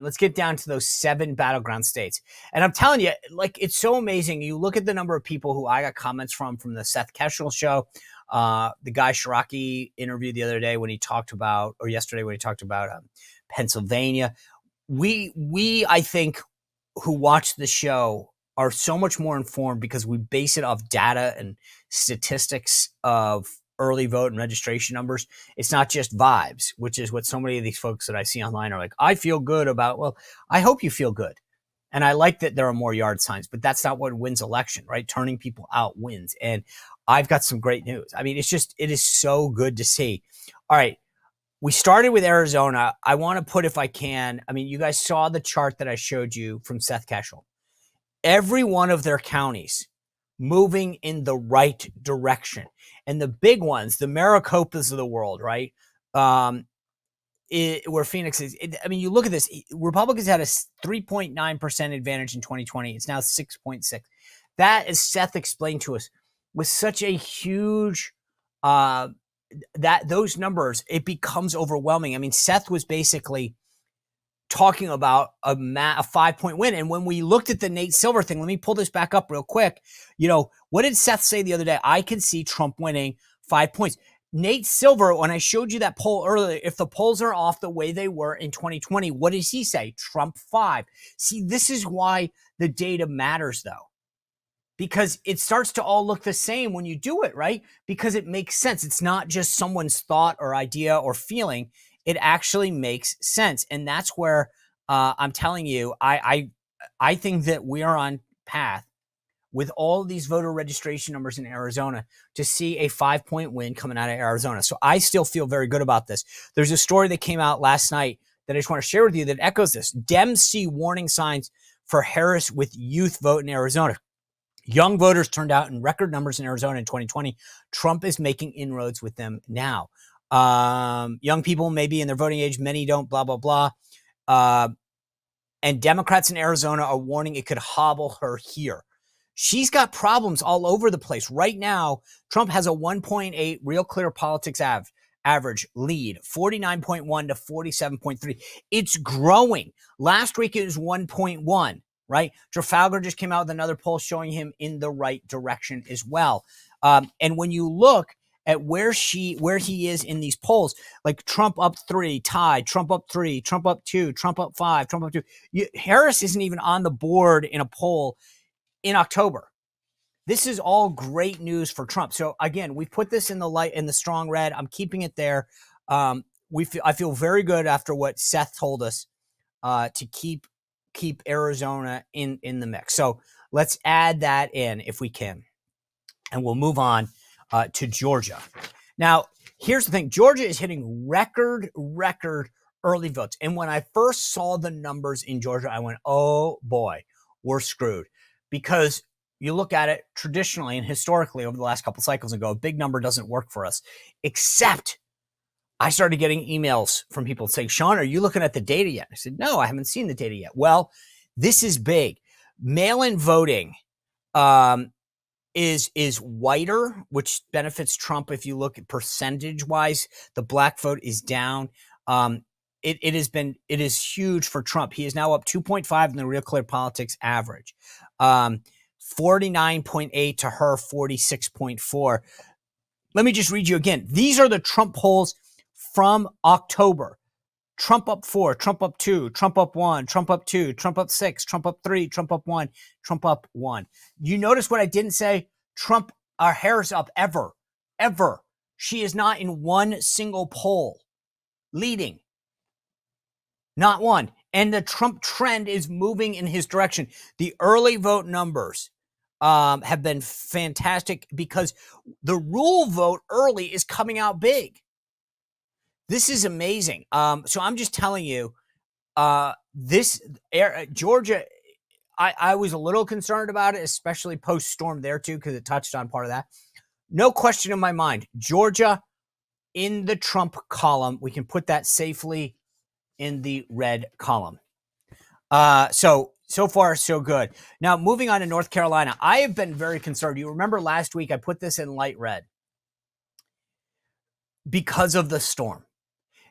Let's get down to those 7 battleground states. And I'm telling you, like, it's so amazing. You look at the number of people who I got comments from the Seth Keshel show, the guy Shiraki interviewed the other day when he talked about, or yesterday when he talked about Pennsylvania. We I think, who watch the show are so much more informed because we base it off data and statistics of early vote and registration numbers. It's not just vibes, which is what so many of these folks that I see online are like, I feel good about. Well, I hope you feel good. And I like that there are more yard signs, but that's not what wins election, right? Turning people out wins. And I've got some great news. I mean, it is so good to see. All right. We started with Arizona. I want to put, if I can, I mean, you guys saw the chart that I showed you from Seth Keshel. Every one of their counties moving in the right direction. And the big ones, the Maricopas of the world, right? Where Phoenix is. I mean, you look at this. Republicans had a 3.9% advantage in 2020. It's now 6.6. That, as Seth explained to us, was such a huge that those numbers, it becomes overwhelming. I mean, Seth was basically talking about a 5-point win. And when we looked at the Nate Silver thing, let me pull this back up real quick. You know, what did Seth say the other day? I can see Trump winning 5 points. Nate Silver, when I showed you that poll earlier, if the polls are off the way they were in 2020, what does he say? Trump 5. See, this is why the data matters, though. Because it starts to all look the same when you do it, right? Because it makes sense. It's not just someone's thought or idea or feeling. It actually makes sense. And that's where I'm telling you, I think that we are on path with all of these voter registration numbers in Arizona to see a 5-point win coming out of Arizona. So I still feel very good about this. There's a story that came out last night that I just want to share with you that echoes this. Dems see warning signs for Harris with youth vote in Arizona. Young voters turned out in record numbers in Arizona in 2020. Trump is making inroads with them now. Young people may be in their voting age. Many don't, blah, blah, blah. And Democrats in Arizona are warning it could hobble her here. She's got problems all over the place. Right now, Trump has a 1.8 Real Clear Politics average lead, 49.1 to 47.3. It's growing. Last week, it was 1.1. Right? Trafalgar just came out with another poll showing him in the right direction as well. And when you look at where he is in these polls, like Trump up 3, tied, Trump up 3, Trump up 2, Trump up 5, Trump up 2. Harris isn't even on the board in a poll in October. This is all great news for Trump. So again, we put this in the light, in the strong red. I'm keeping it there. I feel very good after what Seth told us to keep Arizona in the mix. So let's add that in if we can. And we'll move on to Georgia. Now, here's the thing. Georgia is hitting record early votes. And when I first saw the numbers in Georgia, I went, oh boy, we're screwed. Because you look at it traditionally and historically over the last couple cycles and go, a big number doesn't work for us. Except I started getting emails from people saying, Sean, are you looking at the data yet? I said, no, I haven't seen the data yet. Well, this is big. Mail-in voting is whiter, which benefits Trump. If you look at percentage-wise, the black vote is down. It is huge for Trump. He is now up 2.5 in the Real Clear Politics average. 49.8 to her 46.4. Let me just read you again. These are the Trump polls from October. Trump up 4, Trump up 2, Trump up 1, Trump up 2, Trump up 6, Trump up 3, Trump up 1, Trump up 1. You notice what I didn't say? Trump or Harris up ever. She is not in one single poll leading. Not one. And the Trump trend is moving in his direction. The early vote numbers have been fantastic because the rule vote early is coming out big. This is amazing. So I'm just telling you, Georgia, I was a little concerned about it, especially post-storm there too, because it touched on part of that. No question in my mind, Georgia in the Trump column. We can put that safely in the red column. So far, so good. Now, moving on to North Carolina, I have been very concerned. You remember last week I put this in light red because of the storm.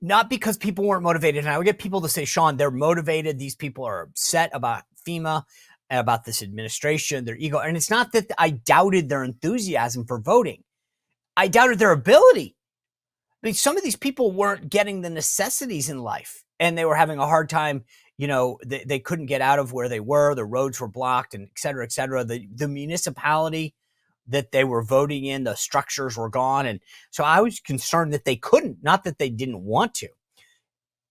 not because people weren't motivated. And I would get people to say, Sean, they're motivated. These people are upset about FEMA, about this administration, their ego. And it's not that I doubted their enthusiasm for voting. I doubted their ability. I mean, some of these people weren't getting the necessities in life, and they were having a hard time. They couldn't get out of where they were. The roads were blocked, and et cetera, et cetera. The municipality that they were voting in, the structures were gone. And so I was concerned that they couldn't, not that they didn't want to.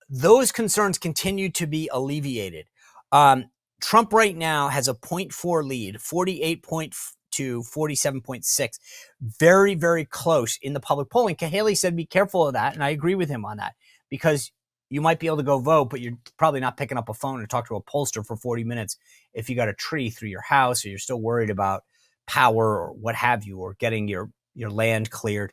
Those concerns continue to be alleviated. Trump right now has a 0.4 lead, 48.2, 47.6. Very, very close in the public polling. Haley said be careful of that, and I agree with him on that, because you might be able to go vote, but you're probably not picking up a phone and talk to a pollster for 40 minutes if you got a tree through your house, or you're still worried about power or what have you, or getting your land cleared.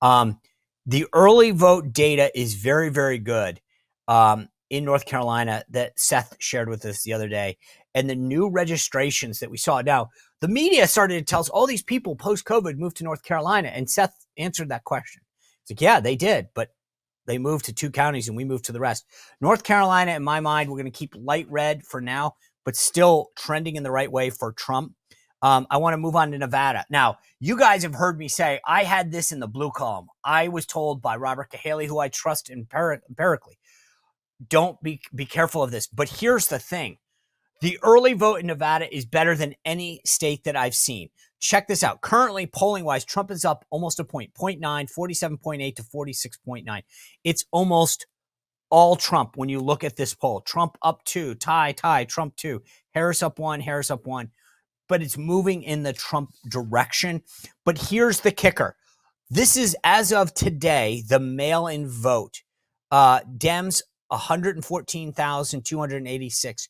The early vote data is very, very good in North Carolina that Seth shared with us the other day. And the new registrations that we saw. Now, the media started to tell us all these people post-COVID moved to North Carolina. And Seth answered that question. It's like, yeah, they did, but they moved to 2 counties and we moved to the rest. North Carolina, in my mind, we're going to keep light red for now, but still trending in the right way for Trump. I want to move on to Nevada. Now, you guys have heard me say I had this in the blue column. I was told by Robert Cahaley, who I trust empirically, don't be careful of this. But here's the thing. The early vote in Nevada is better than any state that I've seen. Check this out. Currently, polling-wise, Trump is up almost a point, 0.9, 47.8 to 46.9. It's almost all Trump when you look at this poll. Trump up 2, tie, Trump 2. Harris up 1, Harris up 1. But it's moving in the Trump direction. But here's the kicker. This is, as of today, the mail-in vote. Dems, 114,286.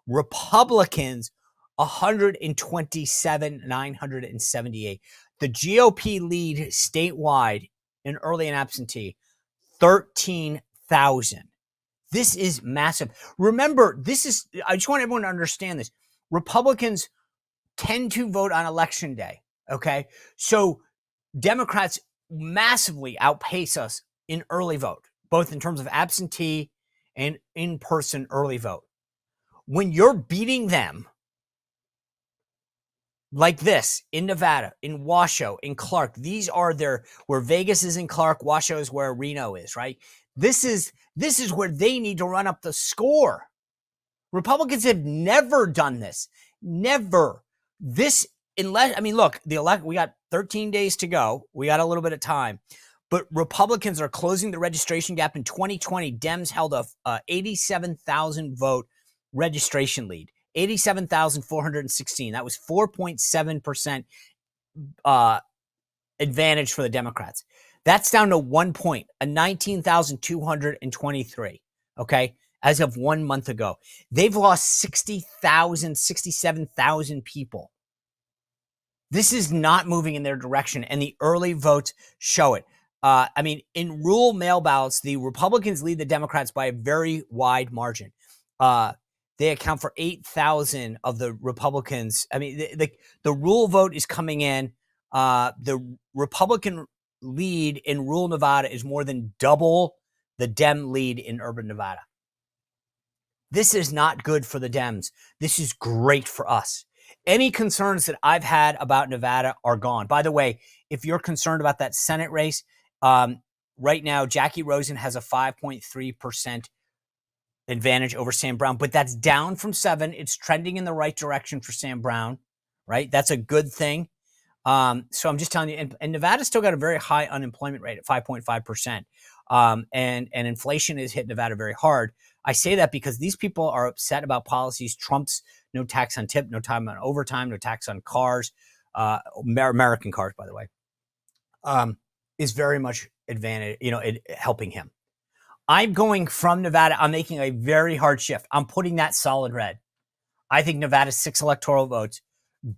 Republicans, 127,978. The GOP lead statewide in early and absentee, 13,000. This is massive. Remember, I just want everyone to understand this. Republicans tend to vote on election day, okay? So Democrats massively outpace us in early vote, both in terms of absentee and in-person early vote. When you're beating them like this in Nevada, in Washoe, in Clark, these are where Vegas is in Clark, Washoe is where Reno is, right? This is where they need to run up the score. Republicans have never done this. Never. Look, we got 13 days to go. We got a little bit of time. But Republicans are closing the registration gap. In 2020, Dems held a 87,000 vote registration lead. 87,416. That was 4.7% advantage for the Democrats. That's down to 1 point, a 19,223, okay, as of 1 month ago. They've lost 60,000, 67,000 people. This is not moving in their direction, and the early votes show it. In rural mail ballots, the Republicans lead the Democrats by a very wide margin. They account for 8,000 of the Republicans. The rural vote is coming in. The Republican lead in rural Nevada is more than double the Dem lead in urban Nevada. This is not good for the Dems. This is great for us. Any concerns that I've had about Nevada are gone. By the way, if you're concerned about that Senate race, right now, Jackie Rosen has a 5.3% advantage over Sam Brown, but that's down from 7. It's trending in the right direction for Sam Brown, right? That's a good thing. So I'm just telling you, and Nevada's still got a very high unemployment rate at 5.5%. And inflation has hit Nevada very hard. I say that because these people are upset about policies. Trump's no tax on tip, no time on overtime, no tax on cars, American cars, by the way, is very much advantage, helping him. I'm going from Nevada. I'm making a very hard shift. I'm putting that solid red. I think Nevada's 6 electoral votes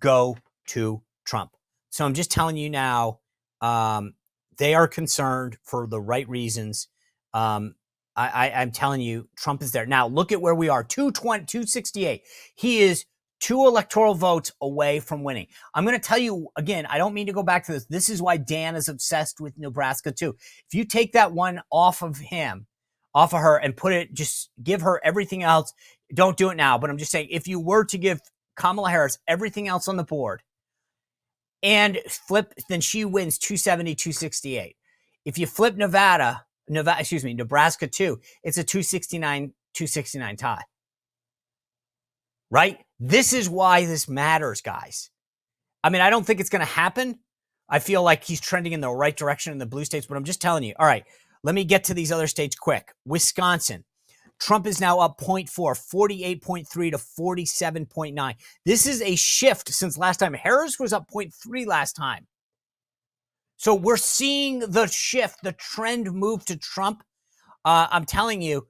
go to Trump. So I'm just telling you now, they are concerned for the right reasons. I'm telling you, Trump is there. Now, look at where we are, 268. He is 2 electoral votes away from winning. I'm going to tell you, again, I don't mean to go back to this. This is why Dan is obsessed with Nebraska, too. If you take that one off of him, off of her and just give her everything else. Don't do it now, but I'm just saying, if you were to give Kamala Harris everything else on the board and flip, then she wins 270, 268. If you flip Nebraska too, it's a 269, 269 tie. Right? This is why this matters, guys. I mean, I don't think it's going to happen. I feel like he's trending in the right direction in the blue states, but I'm just telling you. All right, let me get to these other states quick. Wisconsin. Trump is now up 0.4, 48.3 to 47.9. This is a shift since last time. Harris was up 0.3 last time. So we're seeing the shift, the trend move to Trump. I'm telling you,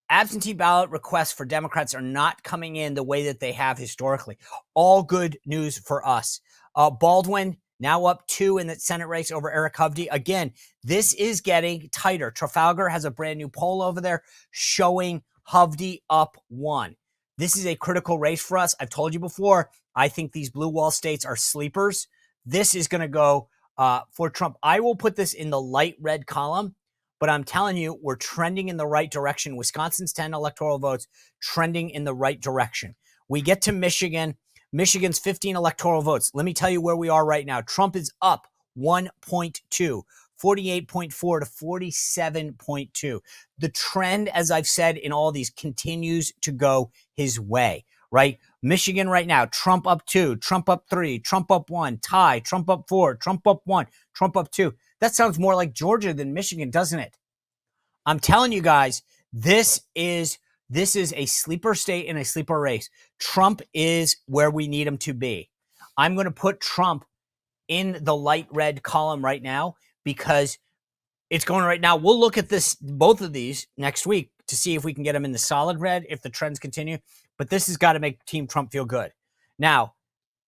absentee ballot requests for Democrats are not coming in the way that they have historically. All good news for us. Baldwin now up 2 in the Senate race over Eric Hovde. Again, this is getting tighter. Trafalgar has a brand new poll over there showing Hovde up 1. This is a critical race for us. I've told you before, I think these blue wall states are sleepers. This is going to go for Trump. I will put this in the light red column, but I'm telling you, we're trending in the right direction. Wisconsin's 10 electoral votes trending in the right direction. We get to Michigan. Michigan's 15 electoral votes. Let me tell you where we are right now. Trump is up 1.2, 48.4 to 47.2. The trend, as I've said in all these, continues to go his way, right? Michigan right now, Trump up 2, Trump up 3, Trump up 1, tie, Trump up 4, Trump up 1, Trump up 2. That sounds more like Georgia than Michigan, doesn't it? I'm telling you guys, this is a sleeper state and a sleeper race. Trump is where we need him to be. I'm going to put Trump in the light red column right now because it's going right now. We'll look at both of these next week to see if we can get them in the solid red if the trends continue. But this has got to make Team Trump feel good. Now,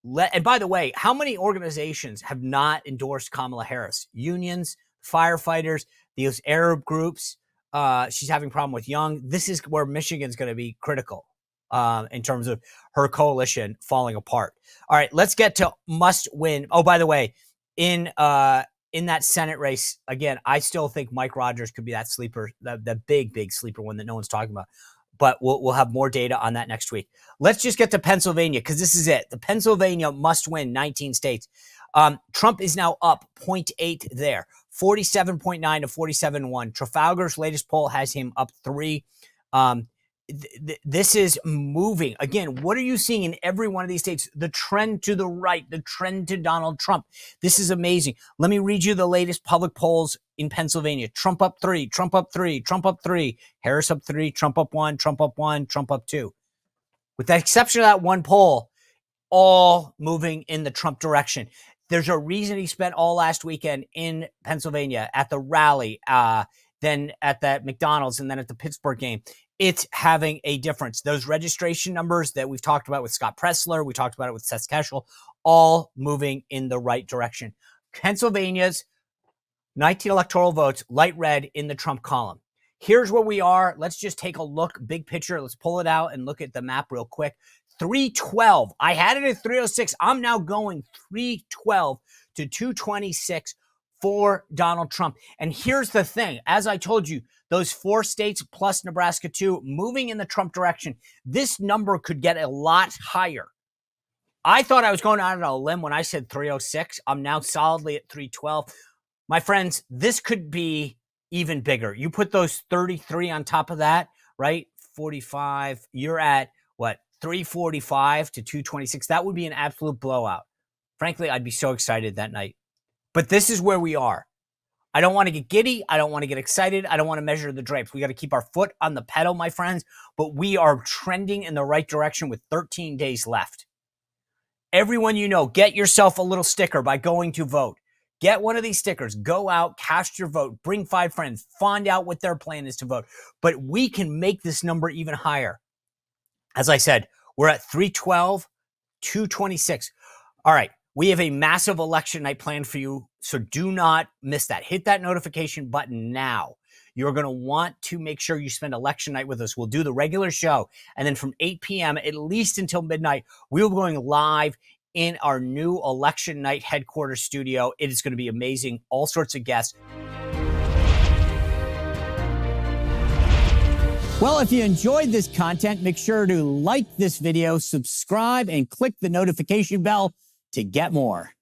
and by the way, how many organizations have not endorsed Kamala Harris? Unions, firefighters, these Arab groups. She's having a problem with Young. This is where Michigan's going to be critical in terms of her coalition falling apart. All right, let's get to must win. Oh, by the way, in that Senate race, again, I still think Mike Rogers could be that sleeper, the big sleeper one that no one's talking about. But we'll have more data on that next week. Let's just get to Pennsylvania because this is it. The Pennsylvania must win 19 states. Trump is now up 0.8 there, 47.9 to 47.1. Trafalgar's latest poll has him up 3. This is moving. Again, what are you seeing in every one of these states? The trend to the right, the trend to Donald Trump. This is amazing. Let me read you the latest public polls in Pennsylvania. Trump up 3, Trump up 3, Trump up 3, Harris up 3, Trump up 1, Trump up 1, Trump up 2. With the exception of that one poll, all moving in the Trump direction. There's a reason he spent all last weekend in Pennsylvania at the rally, then at that McDonald's, and then at the Pittsburgh game. It's having a difference. Those registration numbers that we've talked about with Scott Pressler, we talked about it with Seth Keshel, all moving in the right direction. Pennsylvania's 19 electoral votes, light red in the Trump column. Here's where we are. Let's just take a look, big picture. Let's pull it out and look at the map real quick. 312. I had it at 306. I'm now going 312 to 226 for Donald Trump. And here's the thing. As I told you, those 4 states plus Nebraska too, moving in the Trump direction. This number could get a lot higher. I thought I was going out on a limb when I said 306. I'm now solidly at 312. My friends, this could be even bigger. You put those 33 on top of that, right? 45. You're at what? 345 to 226. That would be an absolute blowout. Frankly, I'd be so excited that night. But this is where we are. I don't want to get giddy. I don't want to get excited. I don't want to measure the drapes. We got to keep our foot on the pedal, my friends. But we are trending in the right direction with 13 days left. Everyone you know, get yourself a little sticker by going to vote. Get one of these stickers. Go out, cast your vote. Bring 5 friends. Find out what their plan is to vote. But we can make this number even higher. As I said, we're at 312, 226. All right, we have a massive election night planned for you, so do not miss that. Hit that notification button now. You're going to want to make sure you spend election night with us. We'll do the regular show, and then from 8 p.m. at least until midnight, we'll be going live in our new election night headquarters studio. It is going to be amazing. All sorts of guests. Well, if you enjoyed this content, make sure to like this video, subscribe, and click the notification bell to get more.